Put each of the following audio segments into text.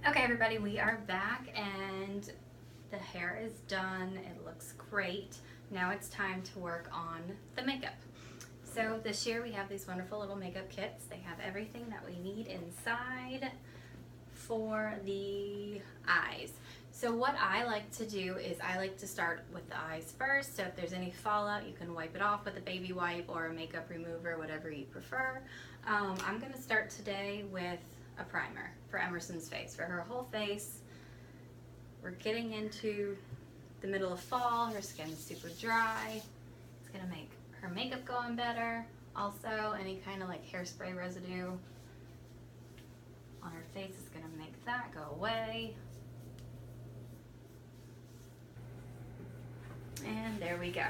Okay, everybody, we are back and the hair is done. It looks great. Now it's time to work on the makeup. So this year we have these wonderful little makeup kits. They have everything that we need inside for the eyes. So what I like to do is I like to start with the eyes first. So if there's any fallout, you can wipe it off with a baby wipe or a makeup remover, whatever you prefer. I'm gonna start today with a primer for Emerson's face, for her whole face. We're getting into the middle of fall, her skin's super dry. It's gonna make her makeup go on better. Also, any kind of like hairspray residue on her face is gonna make that go away. And there we go.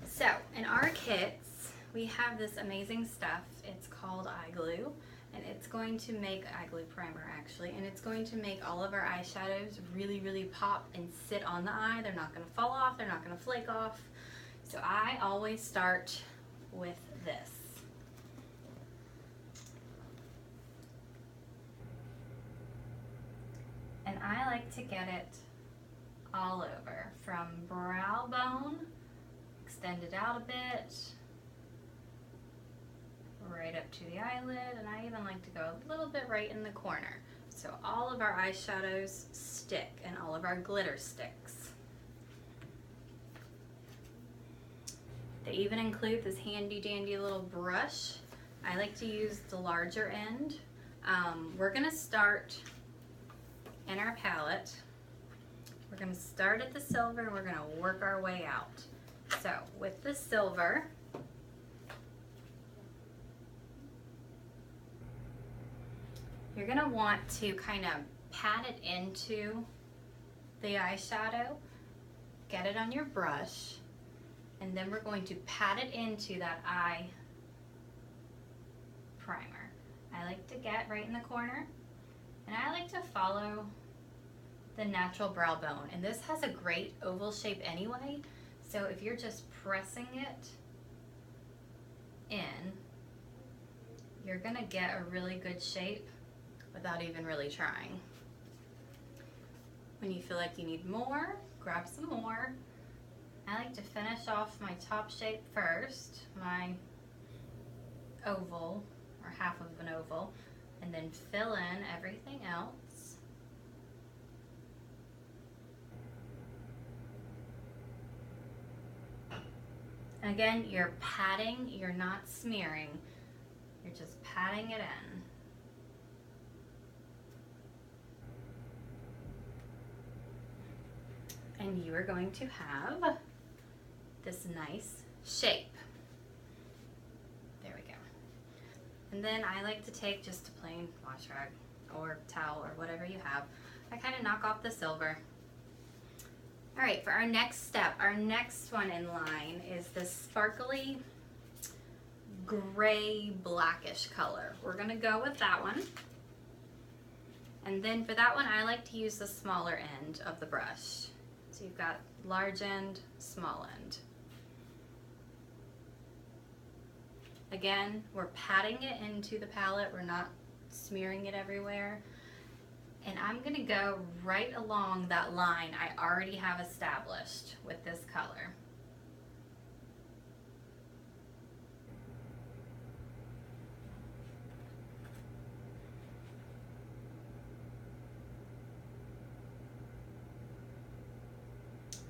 So in our kits, we have this amazing stuff. It's called eye glue, and it's going to make eye glue primer actually, and it's going to make all of our eyeshadows really, really pop and sit on the eye. They're not gonna fall off, they're not gonna flake off. So I always start with this. And I like to get it all over, from brow bone, extend it out a bit, right up to the eyelid, and I even like to go a little bit right in the corner. So all of our eyeshadows stick and all of our glitter sticks. They even include this handy dandy little brush. I like to use the larger end. We're gonna start in our palette. We're gonna start at the silver and we're gonna work our way out. So with the silver, you're gonna want to kind of pat it into the eyeshadow, get it on your brush, and then we're going to pat it into that eye primer. I like to get right in the corner, and I like to follow the natural brow bone. And this has a great oval shape anyway, so if you're just pressing it in, you're gonna get a really good shape without even really trying. When you feel like you need more, grab some more. I like to finish off my top shape first, my oval, or half of an oval, and then fill in everything else. And again, you're patting, you're not smearing, you're just patting it in. And you are going to have this nice shape. There we go. And then I like to take just a plain wash rag or towel or whatever you have. I kind of knock off the silver. All right, for our next step, our next one in line is this sparkly gray blackish color. We're gonna go with that one. And then for that one, I like to use the smaller end of the brush. So you've got large end, small end. Again, we're patting it into the palette. We're not smearing it everywhere. And I'm gonna go right along that line I already have established with this color.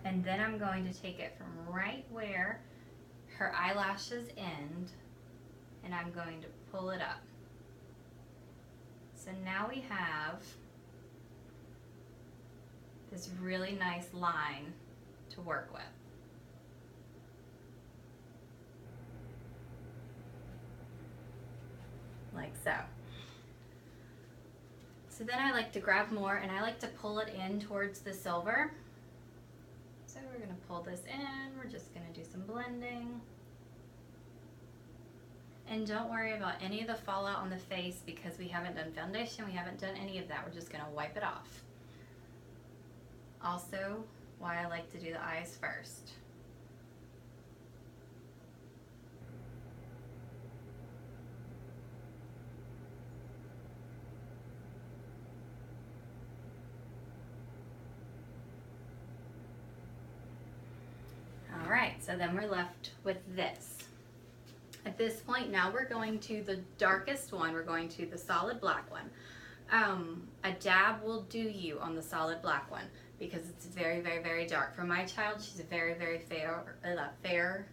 And then I'm going to take it from right where her eyelashes end, and I'm going to pull it up. So now we have this really nice line to work with. Like so. So then I like to grab more and I like to pull it in towards the silver. So we're gonna pull this in, we're just gonna do some blending. And don't worry about any of the fallout on the face because we haven't done foundation, we haven't done any of that. We're just gonna wipe it off. Also, why I like to do the eyes first. So then we're left with this. At this point, now we're going to the darkest one. We're going to the solid black one. A dab will do you on the solid black one because it's very, very, very dark. For my child, she's very, very fair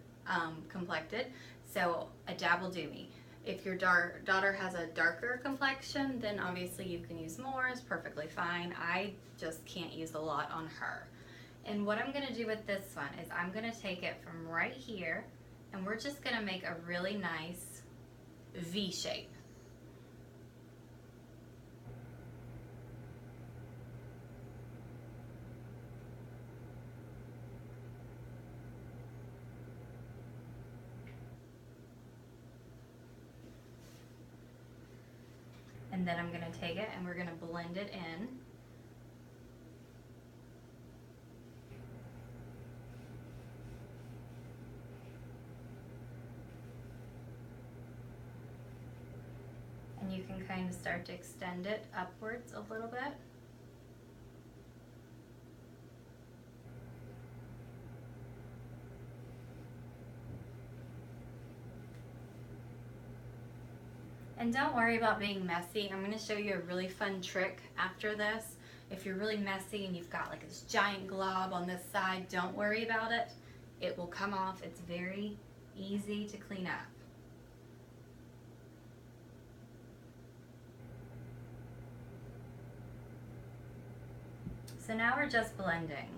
complected, so a dab will do me. If your daughter has a darker complexion, then obviously you can use more. It's perfectly fine. I just can't use a lot on her. And what I'm going to do with this one is I'm going to take it from right here, and we're just going to make a really nice V shape. And then I'm going to take it and we're going to blend it in. And you can kind of start to extend it upwards a little bit. And don't worry about being messy. I'm going to show you a really fun trick after this. If you're really messy and you've got like this giant glob on this side, don't worry about it. It will come off. It's very easy to clean up. So now we're just blending.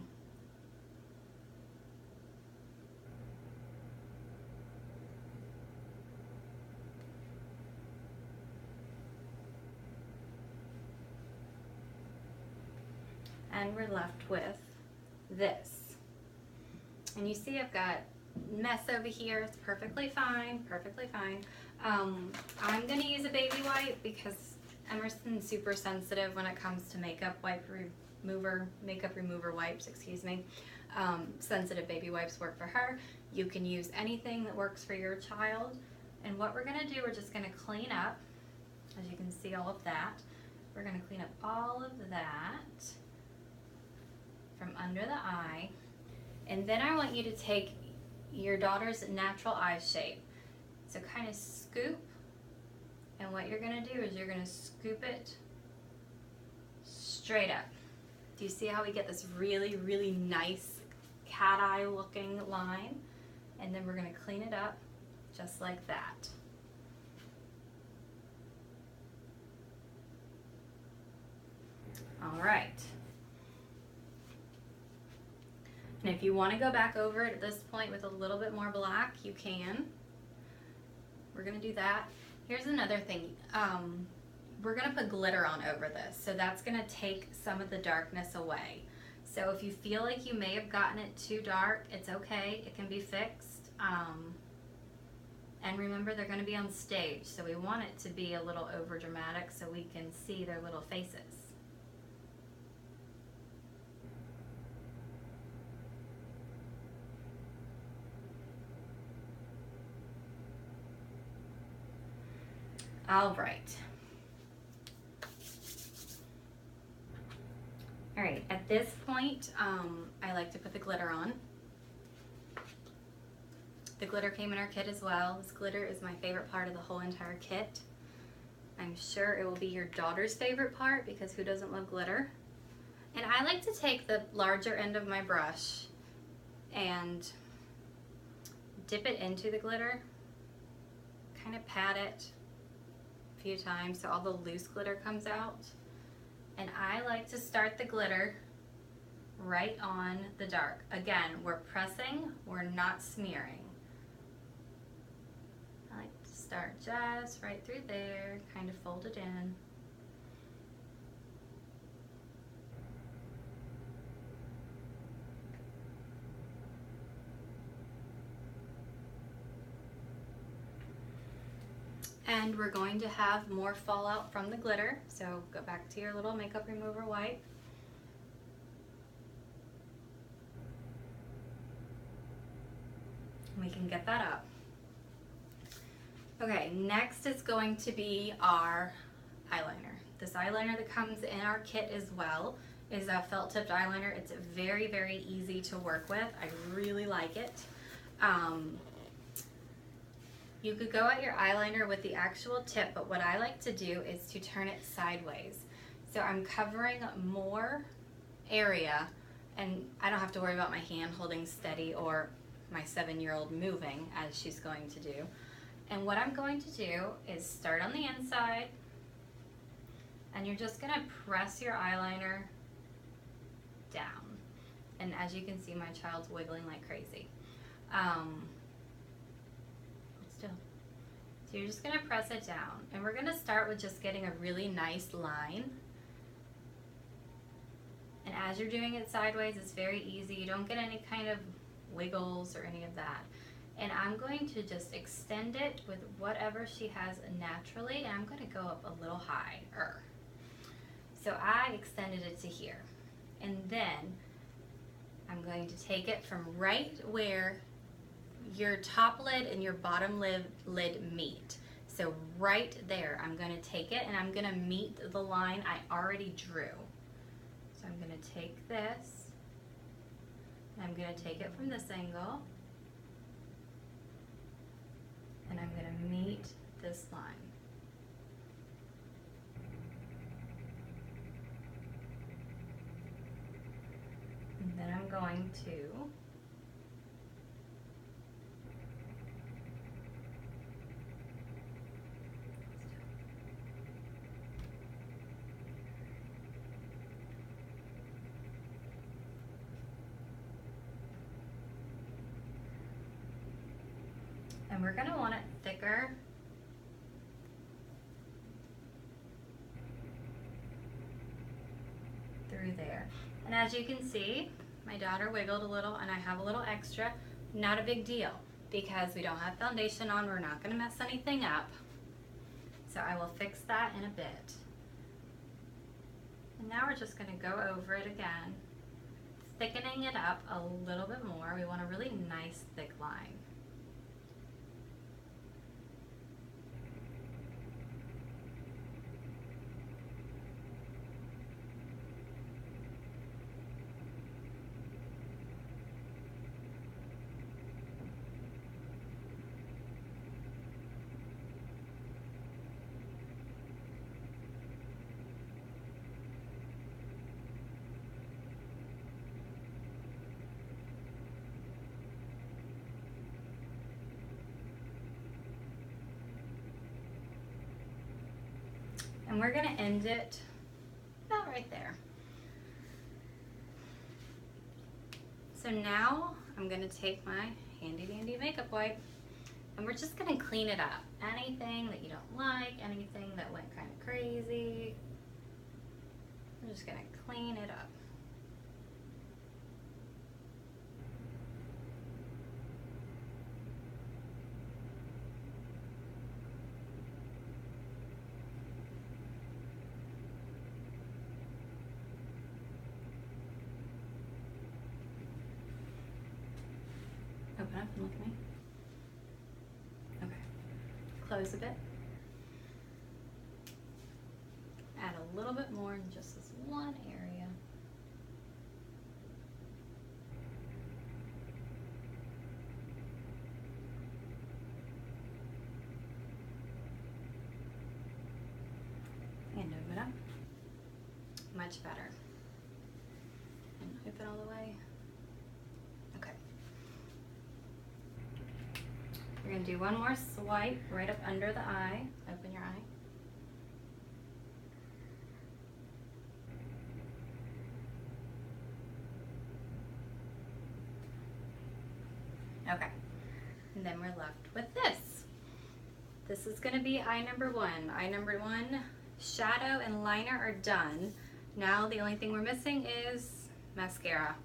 And we're left with this. And you see I've got mess over here. It's perfectly fine, perfectly fine. I'm going to use a baby wipe because Emerson's super sensitive when it comes to makeup remover wipes, excuse me. Sensitive baby wipes work for her. You can use anything that works for your child. And what we're going to do, we're just going to clean up. As you can see, all of that. We're going to clean up all of that from under the eye. And then I want you to take your daughter's natural eye shape. So kind of scoop, and what you're going to do is you're going to scoop it straight up. Do you see how we get this really, really nice cat eye looking line? And then we're going to clean it up just like that. All right. And if you want to go back over it at this point with a little bit more black, you can. We're going to do that. Here's another thing. We're going to put glitter on over this. So that's going to take some of the darkness away. So if you feel like you may have gotten it too dark, it's okay. It can be fixed. And remember, they're going to be on stage. So we want it to be a little over dramatic so we can see their little faces. All right. All right, at this point, I like to put the glitter on. The glitter came in our kit as well. This glitter is my favorite part of the whole entire kit. I'm sure it will be your daughter's favorite part because who doesn't love glitter? And I like to take the larger end of my brush and dip it into the glitter, kind of pat it a few times so all the loose glitter comes out. And I like to start the glitter right on the dark. Again, we're pressing, we're not smearing. I like to start just right through there, kind of fold it in. And we're going to have more fallout from the glitter, so go back to your little makeup remover wipe. We can get that up. Okay, next is going to be our eyeliner. This eyeliner that comes in our kit as well is a felt tipped eyeliner. It's very, very easy to work with. I really like it. You could go at your eyeliner with the actual tip, but what I like to do is to turn it sideways. So I'm covering more area, and I don't have to worry about my hand holding steady or my 7-year-old moving as she's going to do. And what I'm going to do is start on the inside, and you're just gonna press your eyeliner down. And as you can see, my child's wiggling like crazy. Still. So you're just gonna press it down, and we're gonna start with just getting a really nice line. And as you're doing it sideways, it's very easy. You don't get any kind of wiggles or any of that. And I'm going to just extend it with whatever she has naturally, and I'm gonna go up a little higher. So I extended it to here. And then I'm going to take it from right where your top lid and your bottom lid meet. So right there, I'm gonna take it and I'm gonna meet the line I already drew. So I'm gonna take this, and I'm gonna take it from this angle, and I'm gonna meet this line. And then I'm going to and we're going to want it thicker. Through there. And as you can see, my daughter wiggled a little and I have a little extra. Not a big deal because we don't have foundation on. We're not going to mess anything up. So I will fix that in a bit. And now we're just going to go over it again, thickening it up a little bit more. We want a really nice thick line. And we're going to end it about right there. So now I'm going to take my handy dandy makeup wipe and we're just going to clean it up. Anything that you don't like, anything that went kind of crazy, we're just going to clean it up. Open up and look at me. Okay. Close a bit. Add a little bit more in just this one area. And open up. Much better. And open all the way. Okay. We're going to do one more swipe right up under the eye. Open your eye. Okay. And then we're left with this. This is going to be eye number one. Eye number one, shadow and liner are done. Now the only thing we're missing is mascara.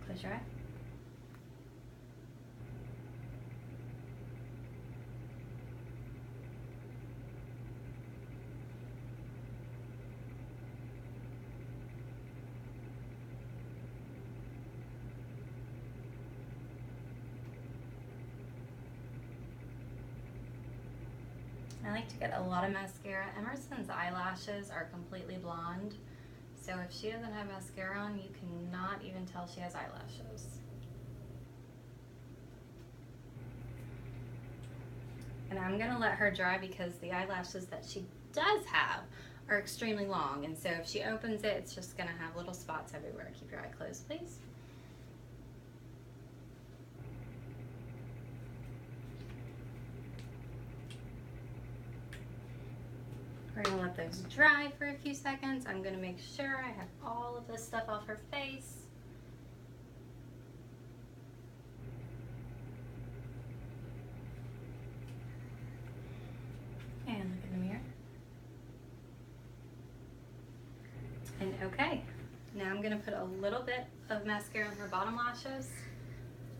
Close your eye. I like to get a lot of mascara. Emerson's eyelashes are completely blonde, So if she doesn't have mascara on, you cannot even tell she has eyelashes. And I'm gonna let her dry because the eyelashes that she does have are extremely long, and so if she opens it, it's just gonna have little spots everywhere. Keep your eye closed, please. We're gonna let those dry for a few seconds. I'm gonna make sure I have all of this stuff off her face. And look in the mirror. And okay, now I'm gonna put a little bit of mascara on her bottom lashes.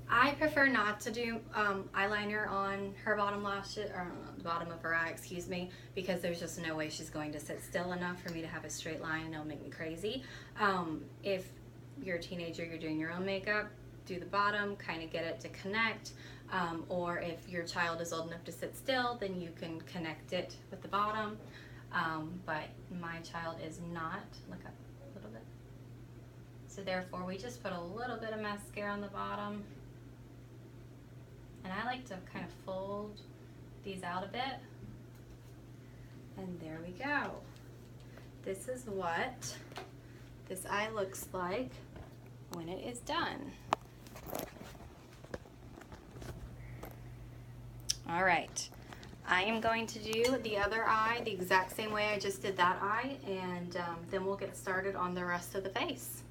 I prefer not to do eyeliner on her bottom lashes, or the bottom of her eye, excuse me, because there's just no way she's going to sit still enough for me to have a straight line, and it'll make me crazy. If you're a teenager, you're doing your own makeup, do the bottom, kind of get it to connect, or if your child is old enough to sit still, then you can connect it with the bottom, but my child is not. Look up a little bit. So therefore, we just put a little bit of mascara on the bottom. And I like to kind of fold these out a bit. And there we go. This is what this eye looks like when it is done. All right. I am going to do the other eye the exact same way I just did that eye, and then we'll get started on the rest of the face.